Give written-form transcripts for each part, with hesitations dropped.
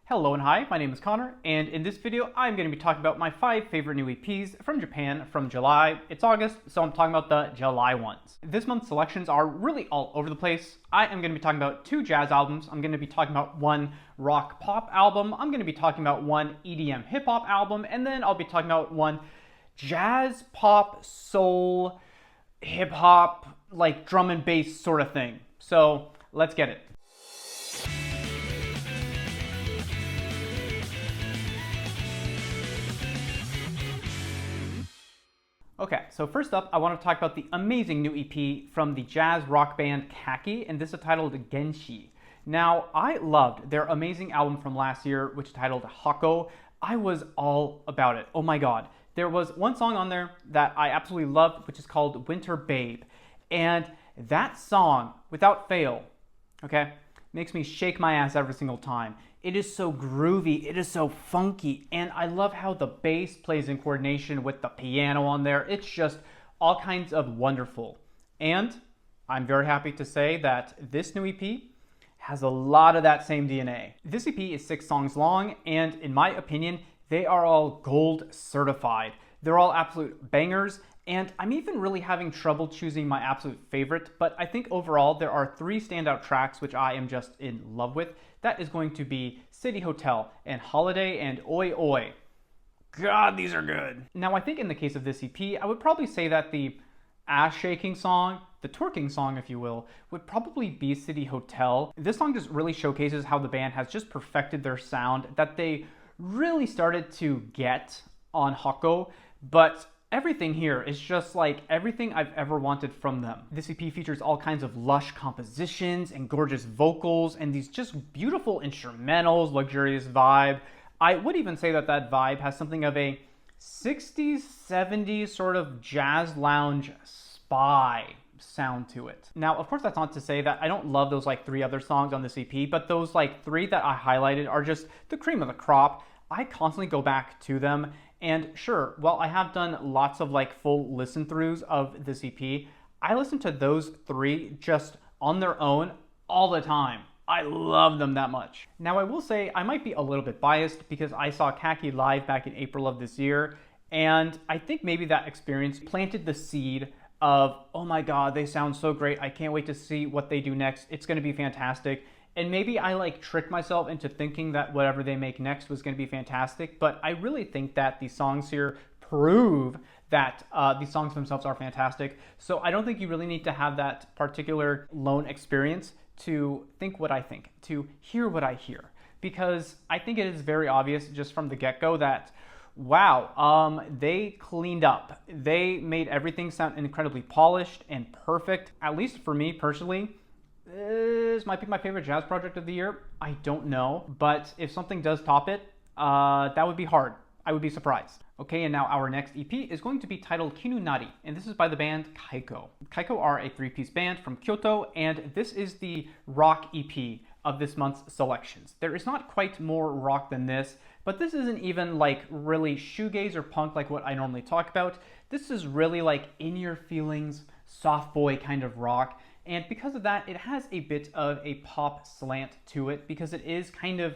Hello and hi, my name is Connor, and in this video I'm going to be talking about my 5 favorite new EPs from Japan from July. It's August, so I'm talking about the July ones. This month's selections are really all over the place. I am going to be talking about 2 jazz albums, I'm going to be talking about 1 rock pop album, I'm going to be talking about 1 EDM hip hop album, and then I'll be talking about 1 jazz pop soul hip hop like drum and bass sort of thing. So let's get it. Okay, so first up, I want to talk about the amazing new EP from the jazz rock band Khaki, and this is titled Genshi. Now, I loved their amazing album from last year, which is titled Hako. I was all about it. Oh my god. There was one song on there that I absolutely loved, which is called Winter Babe. And that song, without fail, okay, makes me shake my ass every single time. It is so groovy, it is so funky, and I love how the bass plays in coordination with the piano on there. It's just all kinds of wonderful. And I'm very happy to say that this new EP has a lot of that same DNA. This EP is 6 songs long, and in my opinion, they are all gold certified. They're all absolute bangers, and I'm even really having trouble choosing my absolute favorite, but I think overall there are 3 standout tracks which I am just in love with. That is going to be City Hotel and Holiday and Oi Oi. God, these are good. Now, I think in the case of this EP, I would probably say that the ass-shaking song, the twerking song, if you will, would probably be City Hotel. This song just really showcases how the band has just perfected their sound that they really started to get on Hako, but everything here is just like everything I've ever wanted from them. This EP features all kinds of lush compositions and gorgeous vocals and these just beautiful instrumentals, luxurious vibe. I would even say that that vibe has something of a 60s, 70s sort of jazz lounge spy sound to it. Now, of course, that's not to say that I don't love those like 3 other songs on this EP, but those like 3 that I highlighted are just the cream of the crop. I constantly go back to them. And sure, while I have done lots of like full listen throughs of this EP, I listen to those 3 just on their own all the time. I love them that much. Now, I will say I might be a little bit biased because I saw Khaki live back in April of this year, and I think maybe that experience planted the seed of, oh my god, they sound so great, I can't wait to see what they do next, it's going to be fantastic. And maybe I like tricked myself into thinking that whatever they make next was going to be fantastic, but I really think that these songs here prove that these songs themselves are fantastic. So I don't think you really need to have that particular lone experience to think what I think, to hear what I hear. Because I think it is very obvious just from the get-go that, wow, they cleaned up. They made everything sound incredibly polished and perfect. At least for me personally, this might be my favorite jazz project of the year. I don't know, but if something does top it, that would be hard. I would be surprised. Okay, and now our next EP is going to be titled Kinunari, and this is by the band Caico. Caico are a 3-piece band from Kyoto, and this is the rock EP of this month's selections. There is not quite more rock than this, but this isn't even like really shoegaze or punk like what I normally talk about. This is really like in your feelings, soft boy kind of rock. And because of that, it has a bit of a pop slant to it because it is kind of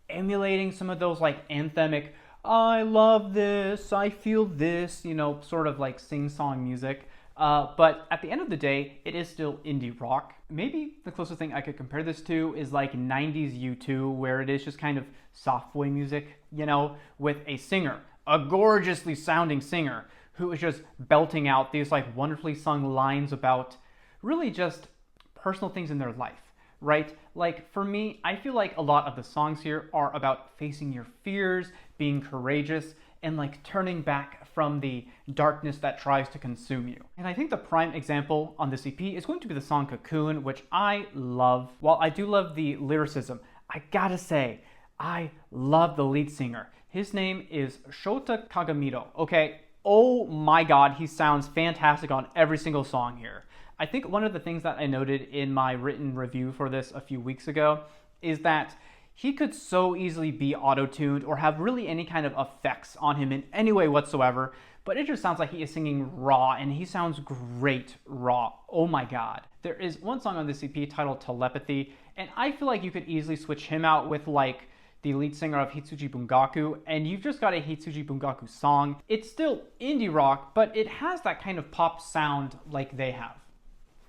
emulating some of those like anthemic, I love this, I feel this, you know, sort of like sing-song music. But at the end of the day, it is still indie rock. Maybe the closest thing I could compare this to is like 90s U2, where it is just kind of soft boy music, you know, with a singer, a gorgeously sounding singer who is just belting out these like wonderfully sung lines about really just personal things in their life, right? Like for me, I feel like a lot of the songs here are about facing your fears, being courageous, and like turning back from the darkness that tries to consume you. And I think the prime example on this EP is going to be the song Cocoon, which I love. While I do love the lyricism, I gotta say, I love the lead singer. His name is Shota Kagamiro, okay? Oh my god, he sounds fantastic on every single song here. I think one of the things that I noted in my written review for this a few weeks ago is that he could so easily be auto-tuned or have really any kind of effects on him in any way whatsoever, but it just sounds like he is singing raw, and he sounds great raw. Oh my god. There is one song on this EP titled Telepathy, and I feel like you could easily switch him out with like the lead singer of Hitsuji Bungaku, and you've just got a Hitsuji Bungaku song. It's still indie rock, but it has that kind of pop sound like they have.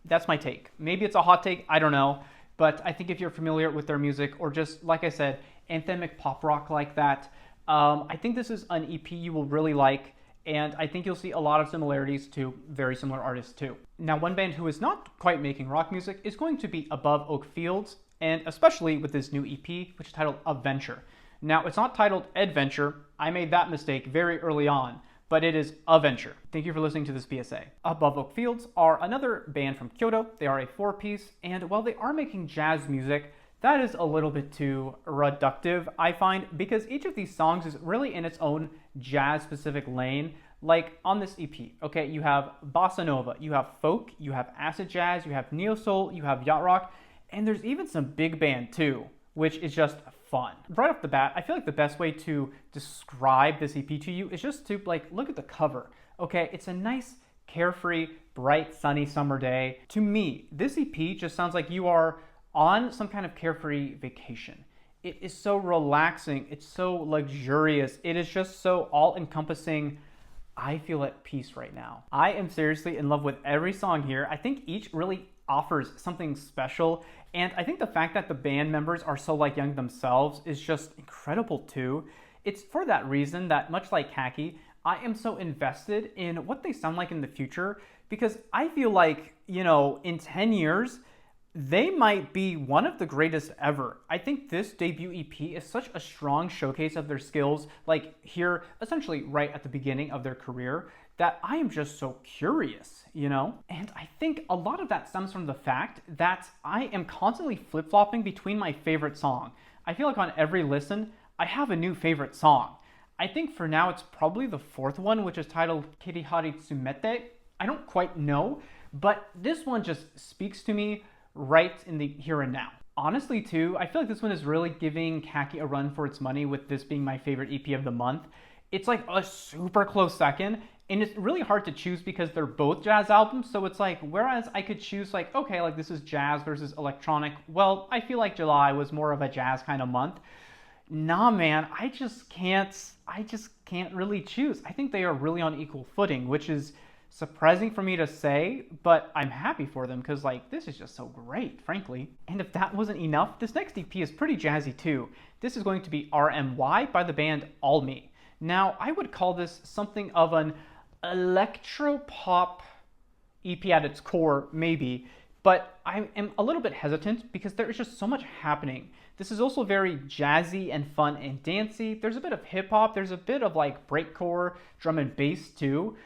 That's my take. Maybe it's a hot take, I don't know, but I think if you're familiar with their music, or just, like I said, anthemic pop rock like that, I think this is an EP you will really like, and I think you'll see a lot of similarities to very similar artists too. Now, one band who is not quite making rock music is going to be Above Oak Fields, and especially with this new EP, which is titled Aventure. Now, it's not titled Adventure. I made that mistake very early on, but it is Aventure. Thank you for listening to this PSA. Above Oak Fields are another band from Kyoto. They are a 4-piece, and while they are making jazz music, that is a little bit too reductive, I find, because each of these songs is really in its own jazz-specific lane. Like on this EP, okay, you have bossa nova, you have folk, you have acid jazz, you have neo soul, you have yacht rock, and there's even some big band too, which is just fun. Right off the bat, I feel like the best way to describe this EP to you is just to look at the cover. Okay, it's a nice, carefree, bright, sunny summer day. To me, this EP just sounds like you are on some kind of carefree vacation. It is so relaxing, it's so luxurious, it is just so all-encompassing. I feel at peace right now. I am seriously in love with every song here. I think each really offers something special, and I think the fact that the band members are so young themselves is just incredible too. It's for that reason that, much like Khaki, I am so invested in what they sound like in the future, because I feel like, in 10 years, they might be one of the greatest ever. I think this debut EP is such a strong showcase of their skills, here, essentially right at the beginning of their career, that I am just so curious, And I think a lot of that stems from the fact that I am constantly flip-flopping between my favorite song. I feel like on every listen, I have a new favorite song. I think for now it's probably the 4th one, which is titled Kirihari Tsumete. I don't quite know, but this one just speaks to me right in the here and now. Honestly too, I feel like this one is really giving Khaki a run for its money, with this being my favorite EP of the month. It's like a super close second, and it's really hard to choose because they're both jazz albums, so it's whereas I could choose okay, this is jazz versus electronic, well, I feel like July was more of a jazz kind of month. Nah man, I just can't really choose. I think they are really on equal footing, which is surprising for me to say, but I'm happy for them because this is just so great, frankly. And if that wasn't enough, this next EP is pretty jazzy too. This is going to be RMY by the band Almi. Now, I would call this something of an electro-pop EP at its core, maybe, but I am a little bit hesitant because there is just so much happening. This is also very jazzy and fun and dancey. There's a bit of hip-hop, there's a bit of breakcore, drum and bass too.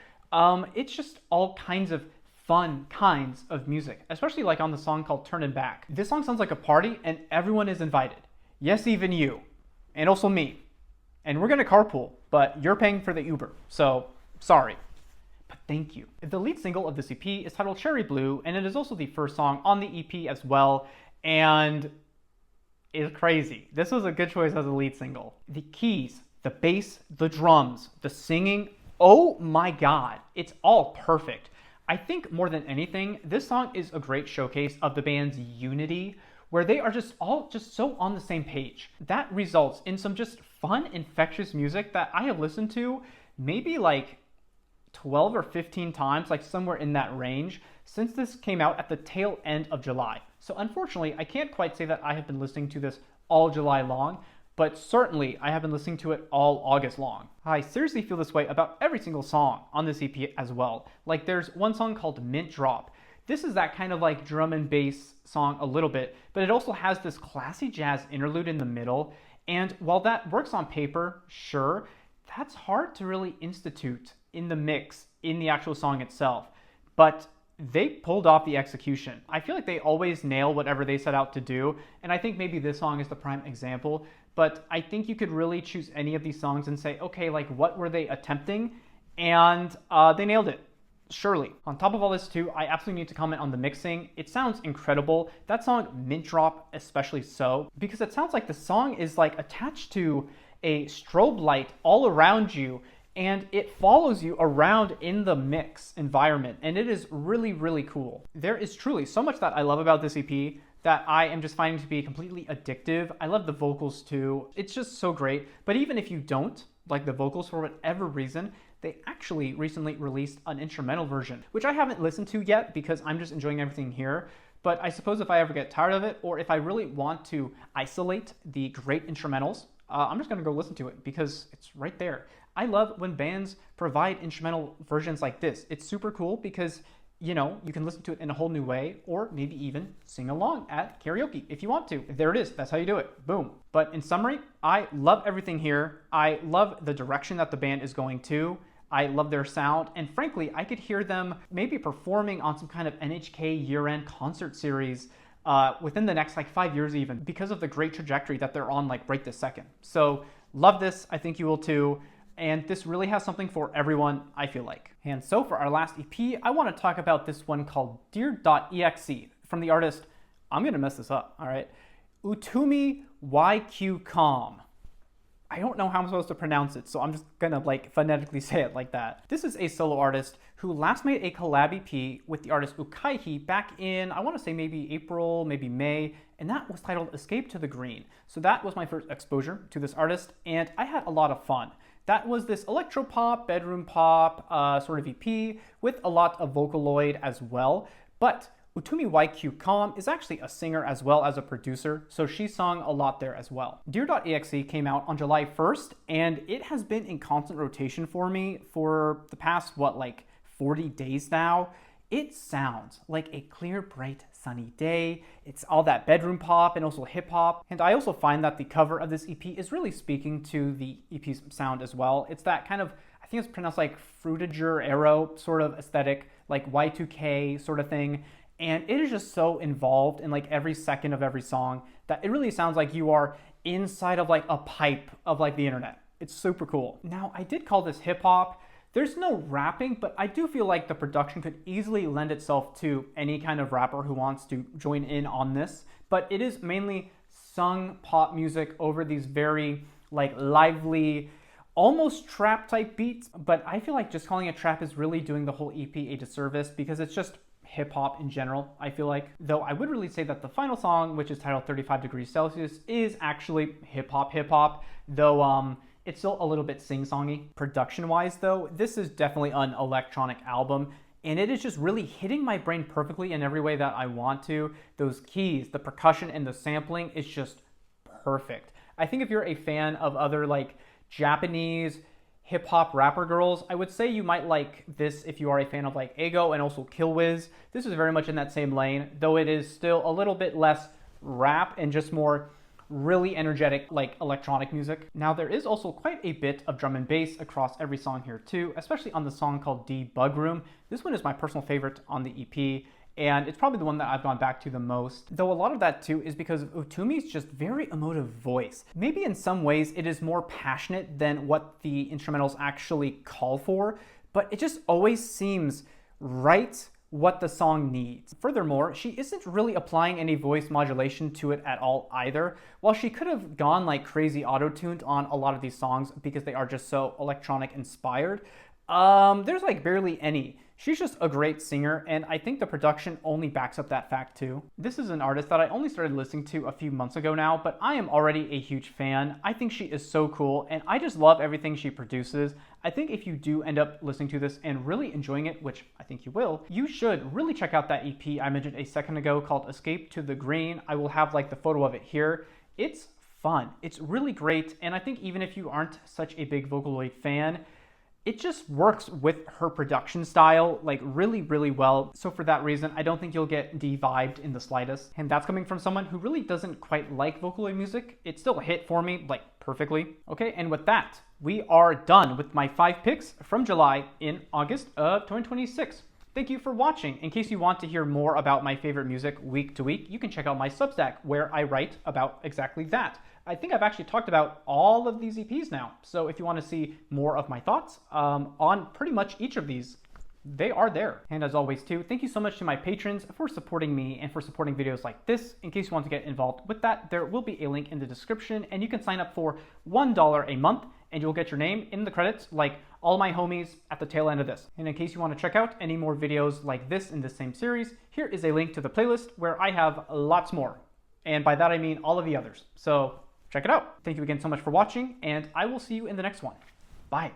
It's just all kinds of fun kinds of music, especially on the song called Turnin' Back. This song sounds like a party and everyone is invited. Yes, even you. And also me. And we're gonna carpool, but you're paying for the Uber, so sorry. But thank you. The lead single of this EP is titled Cherry Blue, and it is also the first song on the EP as well, and it's crazy. This was a good choice as a lead single. The keys, the bass, the drums, the singing, oh my god, it's all perfect. I think more than anything, this song is a great showcase of the band's unity, where they are just all so on the same page. That results in some just fun, infectious music that I have listened to maybe 12 or 15 times, somewhere in that range, since this came out at the tail end of July. So unfortunately, I can't quite say that I have been listening to this all July long, but certainly I have been listening to it all August long. I seriously feel this way about every single song on this EP as well. There's one song called Mint Drop. This is that kind of drum and bass song a little bit, but it also has this classy jazz interlude in the middle. And while that works on paper, sure, that's hard to really institute in the mix in the actual song itself. But they pulled off the execution. I feel like they always nail whatever they set out to do, and I think maybe this song is the prime example, but I think you could really choose any of these songs and say, okay, what were they attempting? And they nailed it. Surely. On top of all this too, I absolutely need to comment on the mixing. It sounds incredible. That song, Mint Drop, especially so, because it sounds like the song is attached to a strobe light all around you, and it follows you around in the mix environment, and it is really, really cool. There is truly so much that I love about this EP, that I am just finding to be completely addictive. I love the vocals too. It's just so great. But even if you don't like the vocals for whatever reason, they actually recently released an instrumental version, which I haven't listened to yet because I'm just enjoying everything here. But I suppose if I ever get tired of it, or if I really want to isolate the great instrumentals, I'm just gonna go listen to it because it's right there. I love when bands provide instrumental versions like this. It's super cool because, you know, you can listen to it in a whole new way, or maybe even sing along at karaoke if you want to. There it is, that's how you do it, boom. But in summary, I love everything here. I love the direction that the band is going to. I love their sound, and frankly, I could hear them maybe performing on some kind of NHK year-end concert series within the next like 5 years even, because of the great trajectory that they're on like right this second. So love this, I think you will too. And this really has something for everyone, I feel like. And so for our last EP, I want to talk about this one called dear.exe from the artist, I'm gonna mess this up, all right, utumiyqcom. I don't know how I'm supposed to pronounce it, so I'm just gonna like phonetically say it like that. This is a solo artist who last made a collab EP with the artist Khaki back in, I want to say maybe April, maybe May, and that was titled Escape to the Green. So that was my first exposure to this artist, and I had a lot of fun. That was this electropop, bedroom pop sort of EP with a lot of vocaloid as well, but utumiyqcom is actually a singer as well as a producer, so she sung a lot there as well. Dear.exe came out on July 1st, and it has been in constant rotation for me for the past, what, like 40 days now. It sounds like a clear, bright, sunny day. It's all that bedroom pop and also hip hop. And I also find that the cover of this EP is really speaking to the EP's sound as well. It's that kind of, I think it's pronounced like fruitager arrow sort of aesthetic, like Y2K sort of thing. And it is just so involved in like every second of every song that it really sounds like you are inside of like a pipe of like the internet. It's super cool. Now, I did call this hip hop. There's no rapping, but I do feel like the production could easily lend itself to any kind of rapper who wants to join in on this. But it is mainly sung pop music over these very like lively, almost trap type beats. But I feel like just calling it trap is really doing the whole EP a disservice because it's just hip hop in general, I feel like. Though I would really say that the final song, which is titled 35 Degrees Celsius, is actually hip hop, though it's still a little bit sing-songy. Production-wise though, this is definitely an electronic album, and it is just really hitting my brain perfectly in every way that I want to. Those keys, the percussion, and the sampling is just perfect. I think if you're a fan of other like Japanese hip-hop rapper girls, I would say you might like this if you are a fan of like Ego and also Killwiz. This is very much in that same lane, though it is still a little bit less rap and just more really energetic like electronic music. Now there is also quite a bit of drum and bass across every song here too, especially on the song called Debug Room. This one is my personal favorite on the EP, and it's probably the one that I've gone back to the most, though a lot of that too is because of Utumi's just very emotive voice. Maybe in some ways it is more passionate than what the instrumentals actually call for, but it just always seems right what the song needs. Furthermore, she isn't really applying any voice modulation to it at all either. While she could have gone like crazy auto-tuned on a lot of these songs because they are just so electronic inspired, there's like barely any. She's just a great singer, and I think the production only backs up that fact too. This is an artist that I only started listening to a few months ago now, but I am already a huge fan. I think she is so cool, and I just love everything she produces. I think if you do end up listening to this and really enjoying it, which I think you will, you should really check out that EP I mentioned a second ago called Escape to the Green. I will have like the photo of it here. It's fun. It's really great, and I think even if you aren't such a big Vocaloid fan, it just works with her production style like really, really well. So for that reason, I don't think you'll get de-vibed in the slightest. And that's coming from someone who really doesn't quite like Vocaloid music. It still hit for me like perfectly. Okay, and with that, we are done with my 5 picks from July in August of 2026. Thank you for watching. In case you want to hear more about my favorite music week to week, you can check out my Substack where I write about exactly that. I think I've actually talked about all of these EPs now. So if you want to see more of my thoughts on pretty much each of these, they are there. And as always too, thank you so much to my patrons for supporting me and for supporting videos like this. In case you want to get involved with that, there will be a link in the description, and you can sign up for $1 a month and you'll get your name in the credits like all my homies at the tail end of this. And in case you want to check out any more videos like this in the same series, here is a link to the playlist where I have lots more. And by that I mean all of the others. So check it out. Thank you again so much for watching, and I will see you in the next one. Bye.